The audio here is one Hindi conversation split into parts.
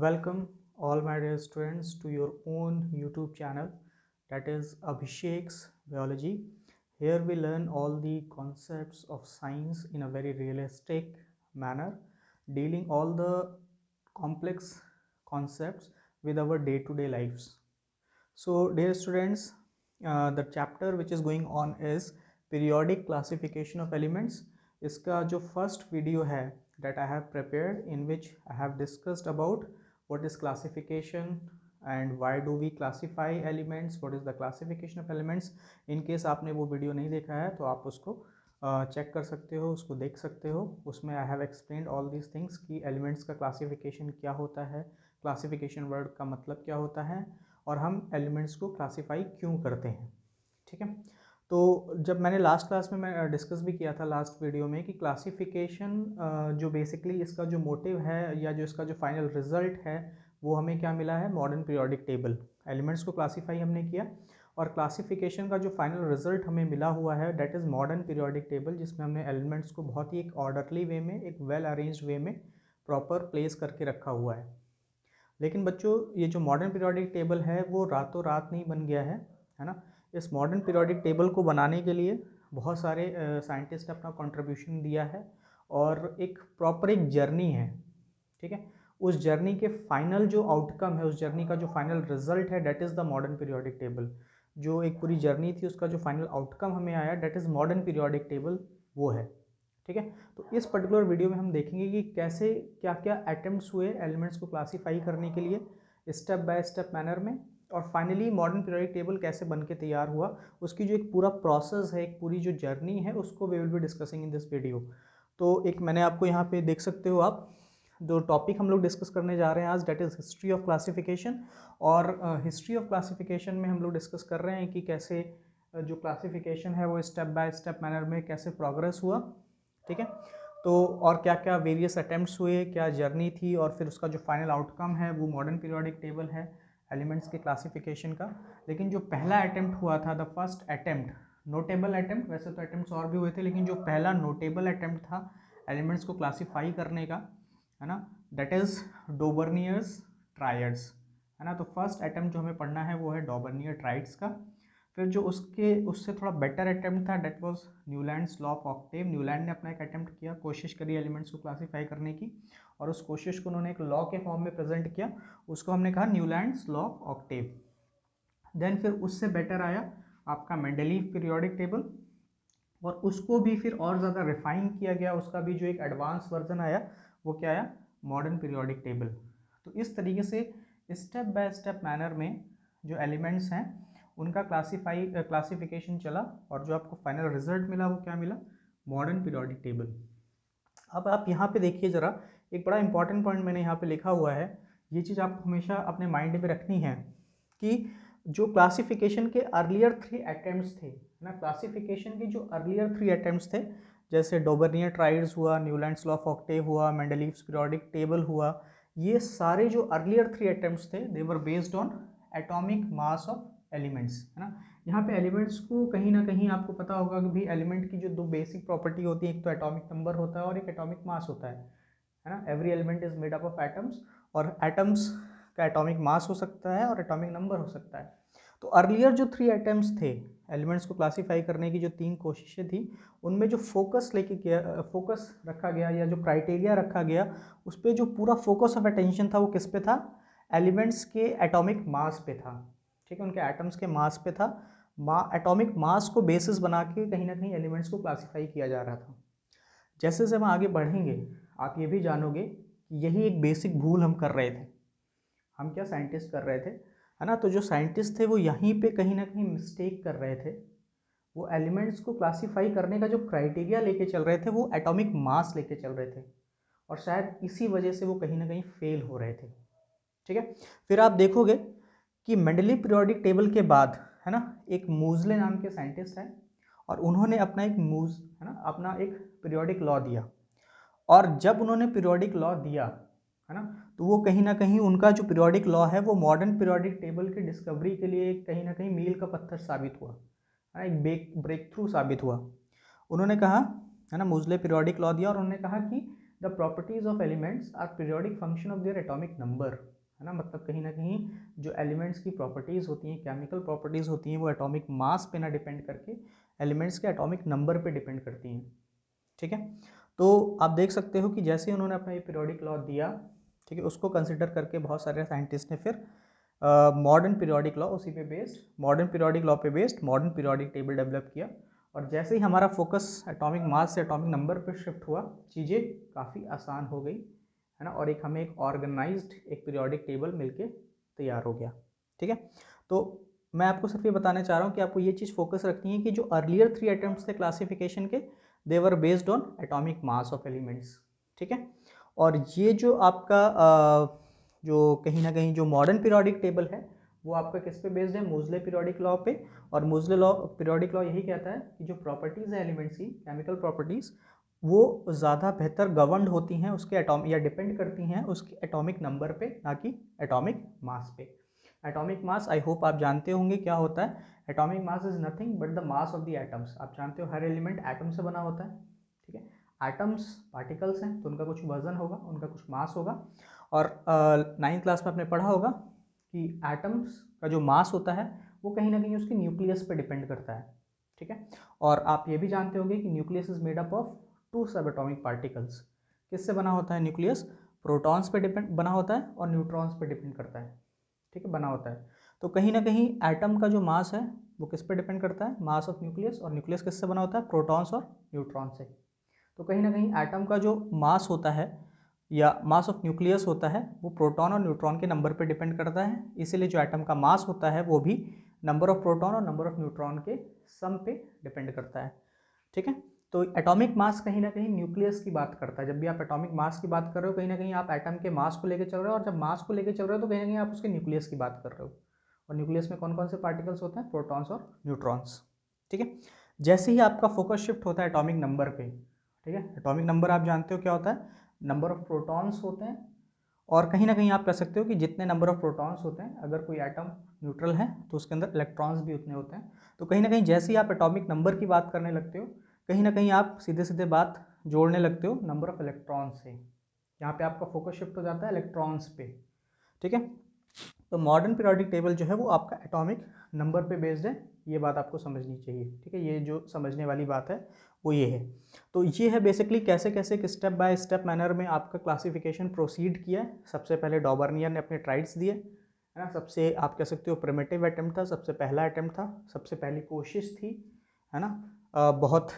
Welcome all my dear students to your own YouTube channel, that is Abhishek's Biology. Here we learn all the concepts of science in a very realistic manner, dealing all the complex concepts with our day-to-day lives. So dear students, the chapter which is going on is periodic classification of elements. इसका जो first video है that I have prepared, in which I have discussed about what is classification and why do we classify elements, what is the classification of elements. In case आपने वो video नहीं देखा है तो आप उसको चेक कर सकते हो, उसको देख सकते हो. उसमें I have explained all these things कि elements का classification क्या होता है, classification word का मतलब क्या होता है और हम एलिमेंट्स को क्लासीफाई क्यों करते हैं. ठीक है, तो जब मैंने लास्ट क्लास में मैं डिस्कस भी किया था लास्ट वीडियो में कि क्लासिफिकेशन जो बेसिकली इसका जो मोटिव है या जो इसका जो फाइनल रिजल्ट है वो हमें क्या मिला है, मॉडर्न पीरियोडिक टेबल. एलिमेंट्स को क्लासीफाई हमने किया और क्लासिफिकेशन का जो फाइनल रिजल्ट हमें मिला हुआ है that is modern periodic table, जिसमें हमने एलिमेंट्स को बहुत ही एक ऑर्डरली वे में, एक वेल अरेंज्ड वे में प्रॉपर प्लेस करके रखा हुआ है. लेकिन बच्चों ये जो मॉडर्न पीरियोडिक टेबल है वो रातों रात नहीं बन गया है ना. इस मॉडर्न पीरियोडिक टेबल को बनाने के लिए बहुत सारे साइंटिस्ट ने अपना कंट्रीब्यूशन दिया है और एक प्रॉपर एक जर्नी है. ठीक है, उस जर्नी के फाइनल जो आउटकम है, उस जर्नी का जो फाइनल रिजल्ट है that is the modern periodic table. जो एक पूरी जर्नी थी उसका जो फाइनल आउटकम हमें आया that is modern periodic table, वो है. ठीक है, तो इस पर्टिकुलर वीडियो में हम देखेंगे कि कैसे क्या क्या अटेम्प्ट्स हुए एलिमेंट्स को क्लासीफाई करने के लिए स्टेप बाय स्टेप मैनर में, और फाइनली मॉडर्न पीरियोडिक टेबल कैसे बन के तैयार हुआ, उसकी जो एक पूरा प्रोसेस है, एक पूरी जो जर्नी है, उसको we will be discussing in this video. तो एक मैंने आपको यहाँ पे देख सकते हो आप जो टॉपिक हम लोग डिस्कस करने जा रहे हैं आज, that is history of classification. और हिस्ट्री ऑफ क्लासिफिकेशन में हम लोग डिस्कस कर रहे हैं कि कैसे जो क्लासिफिकेशन है वो स्टेप बाय स्टेप मैनर में कैसे प्रोग्रेस हुआ. ठीक है, तो और क्या क्या वेरियस अटेम्प्ट्स हुए, क्या जर्नी थी, और फिर उसका जो फाइनल आउटकम है वो मॉडर्न पीरियोडिक टेबल है एलिमेंट्स के क्लासिफिकेशन का. लेकिन जो पहला अटेम्प्ट हुआ था, the first attempt, notable attempt, वैसे तो अटेम्प्ट्स और भी हुए थे लेकिन जो पहला नोटेबल अटेम्प्ट था एलिमेंट्स को क्लासीफाई करने का, है ना, दैट इज़ डोबर्नियर्स ट्रायड्स, है ना. तो फर्स्ट अटेम्प्ट जो हमें पढ़ना है वो है डोबर्नियर ट्रायड्स का. फिर जो उससे थोड़ा बेटर अटेम्प्ट था that was Newlands law of octave. Newland ने अपना एक अटेम्प्ट किया, कोशिश करी एलिमेंट्स को क्लासीफाई करने की, और उस कोशिश को उन्होंने एक लॉ के फॉर्म में प्रेजेंट किया, उसको हमने कहा Newlands law of octave. Then फिर उससे बेटर आया आपका मेंडलीव पीरियोडिक टेबल, और उसको भी फिर और ज़्यादा रिफाइन किया गया, उसका भी जो एक एडवांस वर्जन आया वो क्या आया, मॉडर्न पीरियोडिक टेबल. तो इस तरीके से स्टेप बाय स्टेप मैनर में जो एलिमेंट्स हैं उनका क्लासिफिकेशन चला, और जो आपको फाइनल रिजल्ट मिला वो क्या मिला, मॉडर्न पीरियोडिक टेबल. अब आप यहाँ पे देखिए ज़रा, एक बड़ा इंपॉर्टेंट पॉइंट मैंने यहाँ पे लिखा हुआ है, ये चीज़ आपको हमेशा अपने माइंड में रखनी है कि जो क्लासिफिकेशन के अर्लियर 3 अटेम्प्ट्स थे ना, क्लासिफिकेशन के जो अर्लियर 3 अटेम्प्ट्स थे, जैसे डोबर्नियर ट्रायड्स हुआ, न्यूलैंड्स लॉ ऑफ ऑक्टेव हुआ, मेंडलीव्स पीरियोडिक टेबल हुआ, ये सारे जो अर्लियर 3 अटेम्प्ट्स थे they were based on atomic mass of elements, है ना. यहाँ पे एलिमेंट्स को कहीं ना कहीं आपको पता होगा कि भाई एलिमेंट की जो दो बेसिक प्रॉपर्टी होती है, एक तो एटॉमिक नंबर होता है और एक एटॉमिक मास होता है ना. Every element is made up of atoms, और एटम्स का एटॉमिक मास हो सकता है और एटॉमिक नंबर हो सकता है. तो अर्लियर जो 3 अटेम्प्ट्स थे एलिमेंट्स को क्लासीफाई करने की, जो 3 कोशिशें थी, उनमें जो फोकस रखा गया या जो क्राइटेरिया रखा गया, उस पर जो पूरा फोकस ऑफ अटेंशन था वो किस पे था, एलिमेंट्स के एटॉमिक मास पे था. ठीक है, उनके एटम्स के मास पे था. एटॉमिक मास को बेसिस बना के कहीं ना कहीं एलिमेंट्स को क्लासीफाई किया जा रहा था. जैसे जैसे हम आगे बढ़ेंगे आप ये भी जानोगे कि यही एक बेसिक भूल हम कर रहे थे. हम क्या साइंटिस्ट कर रहे थे, है ना. तो जो साइंटिस्ट थे वो यहीं पे कहीं ना कहीं मिस्टेक कर रहे थे. वो एलिमेंट्स को क्लासीफाई करने का जो क्राइटेरिया लेके चल रहे थे वो एटॉमिक मास लेके चल रहे थे, और शायद इसी वजह से वो कहीं ना कहीं फेल हो रहे थे. ठीक है, फिर आप देखोगे कि मेंडलीव पीरियोडिक टेबल के बाद, है ना, एक मूजले नाम के साइंटिस्ट हैं, और उन्होंने अपना एक है ना, अपना एक पीरियोडिक लॉ दिया. और जब उन्होंने पीरियोडिक लॉ दिया, है ना, तो वो कहीं ना कहीं उनका जो पीरियोडिक लॉ है वो मॉडर्न पीरियोडिक टेबल की डिस्कवरी के लिए कहीं ना कहीं मील का पत्थर साबित हुआ, है ना, एक ब्रेक थ्रू साबित हुआ. उन्होंने कहा, है ना, मूजले पीरियोडिक लॉ दिया और उन्होंने कहा कि the properties of elements are periodic function of their atomic number, है ना, मतलब कहीं ना कहीं जो एलिमेंट्स की प्रॉपर्टीज़ होती हैं, केमिकल प्रॉपर्टीज़ होती हैं, वो एटॉमिक मास पे ना डिपेंड करके एलिमेंट्स के एटॉमिक नंबर पे डिपेंड करती हैं। ठीक है, तो आप देख सकते हो कि जैसे उन्होंने अपना ये पीरियोडिक लॉ दिया, ठीक है, उसको कंसिडर करके बहुत सारे साइंटिस्ट ने फिर मॉडर्न पीरियोडिक लॉ उसी पे बेस्ड, मॉडर्न पीरियोडिक लॉ पे based modern periodic table develop किया। और जैसे ही हमारा फोकस एटॉमिक मास से एटॉमिक नंबर पर शिफ्ट हुआ, चीज़ें काफ़ी आसान हो गई, है ना, और एक हमें एक ऑर्गेनाइज्ड एक पीरियोडिक टेबल मिलके तैयार हो गया। ठीक है, तो मैं आपको सिर्फ ये बताना चाह रहा हूँ कि आपको ये चीज़ फोकस रखनी है कि जो अर्लियर 3 अटेम्प्ट्स थे क्लासिफिकेशन के, they were based on atomic mass of elements. ठीक है, और ये जो आपका जो कहीं ना कहीं जो मॉडर्न पीरियोडिक टेबल है वो आपका किस पे बेस्ड है, मोज़ले पीरियोडिक लॉ पे। और मोज़ले लॉ पीरियोडिक लॉ यही कहता है कि जो प्रॉपर्टीज़ है एलिमेंट्स की, केमिकल प्रॉपर्टीज़, वो ज़्यादा बेहतर गवर्नड होती हैं उसके एटॉम या डिपेंड करती हैं उसके एटॉमिक नंबर पे, ना कि एटॉमिक मास पे। एटॉमिक मास आई होप आप जानते होंगे क्या होता है। Atomic mass is nothing but the mass of the atoms. आप जानते हो हर एलिमेंट एटम से बना होता है। ठीक है, एटम्स पार्टिकल्स हैं तो उनका कुछ वजन होगा, उनका कुछ मास होगा। और 9th क्लास में आपने पढ़ा होगा कि एटम्स का जो मास होता है वो कहीं ना कहीं उसके न्यूक्लियस पे डिपेंड करता है। ठीक है, और आप ये भी जानते होंगे कि nucleus is made up of 2 सब एटॉमिक पार्टिकल्स। किससे बना होता है न्यूक्लियस? प्रोटॉन्स पे डिपेंड बना होता है और न्यूट्रॉन्स पे डिपेंड करता है। ठीक है, बना होता है। तो कहीं ना कहीं एटम का जो मास है वो किस पे डिपेंड करता है? Mass of nucleus. और न्यूक्लियस किससे बना होता है? प्रोटॉन्स और न्यूट्रॉन से। तो कहीं ना कहीं एटम का जो मास होता है या मास ऑफ न्यूक्लियस होता है वो प्रोटॉन और न्यूट्रॉन के नंबर पे डिपेंड करता है। इसीलिए जो एटम का मास होता है वो भी नंबर ऑफ प्रोटॉन और नंबर ऑफ न्यूट्रॉन के सम पे डिपेंड करता है। ठीक है, तो एटॉमिक मास कहीं ना कहीं न्यूक्लियस की बात करता है। जब भी आप एटॉमिक मास की बात कर रहे हो, कहीं ना कहीं आप एटम के मास को लेकर चल रहे हो, और जब मास को लेकर चल रहे हो तो कहीं ना कहीं आप उसके न्यूक्लियस की बात कर रहे हो। और न्यूक्लियस में कौन कौन से पार्टिकल्स होते हैं? प्रोटॉन्स और न्यूट्रॉन्स। ठीक है, जैसे ही आपका फोकस शिफ्ट होता है एटॉमिक नंबर पे, ठीक है, एटॉमिक नंबर आप जानते हो क्या होता है? नंबर ऑफ प्रोटॉन्स होते हैं। और कहीं ना कहीं आप कह सकते हो कि जितने नंबर ऑफ प्रोटॉन्स होते हैं, अगर कोई एटम न्यूट्रल है तो उसके अंदर इलेक्ट्रॉन्स भी उतने होते हैं। तो कहीं ना कहीं जैसे ही आप एटॉमिक नंबर की बात करने लगते हो, कहीं ना कहीं आप सीधे सीधे बात जोड़ने लगते हो नंबर ऑफ इलेक्ट्रॉन्स से। यहाँ पे आपका फोकस शिफ्ट हो जाता है इलेक्ट्रॉन्स पे। ठीक है, तो मॉडर्न पीरियोडिक टेबल जो है वो आपका एटॉमिक नंबर पे बेस्ड है। ये बात आपको समझनी चाहिए। ठीक है, ये जो समझने वाली बात है वो ये है। तो ये है बेसिकली कैसे कैसे स्टेप बाय स्टेप मैनर में आपका क्लासिफिकेशन प्रोसीड किया है। सबसे पहले डॉबर्नियर ने अपने ट्राइड्स दिए, है ना, सबसे आप कह सकते हो प्रिमिटिव अटेम्प्ट था, सबसे पहला अटेम्प्ट था, सबसे पहली कोशिश थी, है ना। बहुत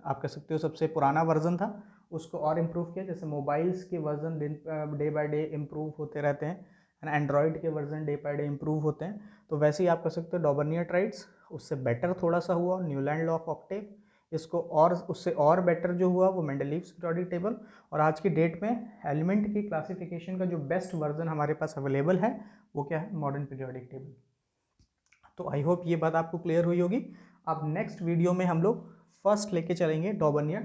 आप कह सकते हो सबसे पुराना वर्जन था, उसको और इम्प्रूव किया। जैसे मोबाइल्स के version day by day improve होते रहते हैं, है ना, एंड्रॉयड के version day by day improve होते हैं। तो वैसे ही आप कह सकते हो डॉबर्नियर ट्राइड्स उससे बेटर थोड़ा सा हुआ, न्यूलैंड लॉ ऑफ ऑक्टेव इसको, और उससे और बेटर जो हुआ वो मेंडलीव्स पीरियोडिक टेबल। और आज की डेट में एलिमेंट की क्लासिफिकेशन का जो बेस्ट वर्जन हमारे पास अवेलेबल है वो क्या है? Modern periodic table. तो आई होप ये बात आपको क्लियर हुई होगी। अब नेक्स्ट वीडियो में हम लोग फर्स्ट लेके चलेंगे डॉबर्नियर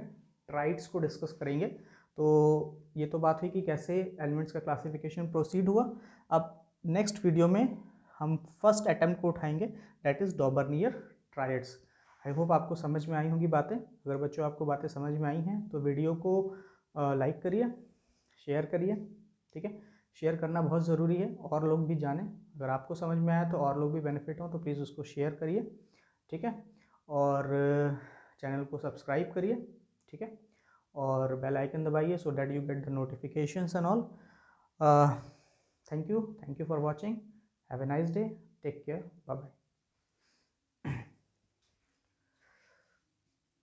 ट्राइड्स को डिस्कस करेंगे। तो ये तो बात हुई कि कैसे एलिमेंट्स का क्लासिफिकेशन प्रोसीड हुआ। अब नेक्स्ट वीडियो में हम फर्स्ट अटेम्प्ट को उठाएंगे, that is डॉबर्नियर triads. I hope आपको समझ में आई होंगी बातें। अगर बच्चों आपको बातें समझ में आई हैं तो वीडियो को लाइक करिए, शेयर करिए। ठीक है, शेयर करना बहुत ज़रूरी है, और लोग भी जानें। अगर आपको समझ में आया तो और लोग भी बेनिफिट हों तो प्लीज़ उसको शेयर करिए। ठीक है, और चैनल को सब्सक्राइब करिए। ठीक है, और बेल आइकन दबाइए so that you get the notifications and all. Thank you for watching. Have a nice day, take care, bye bye.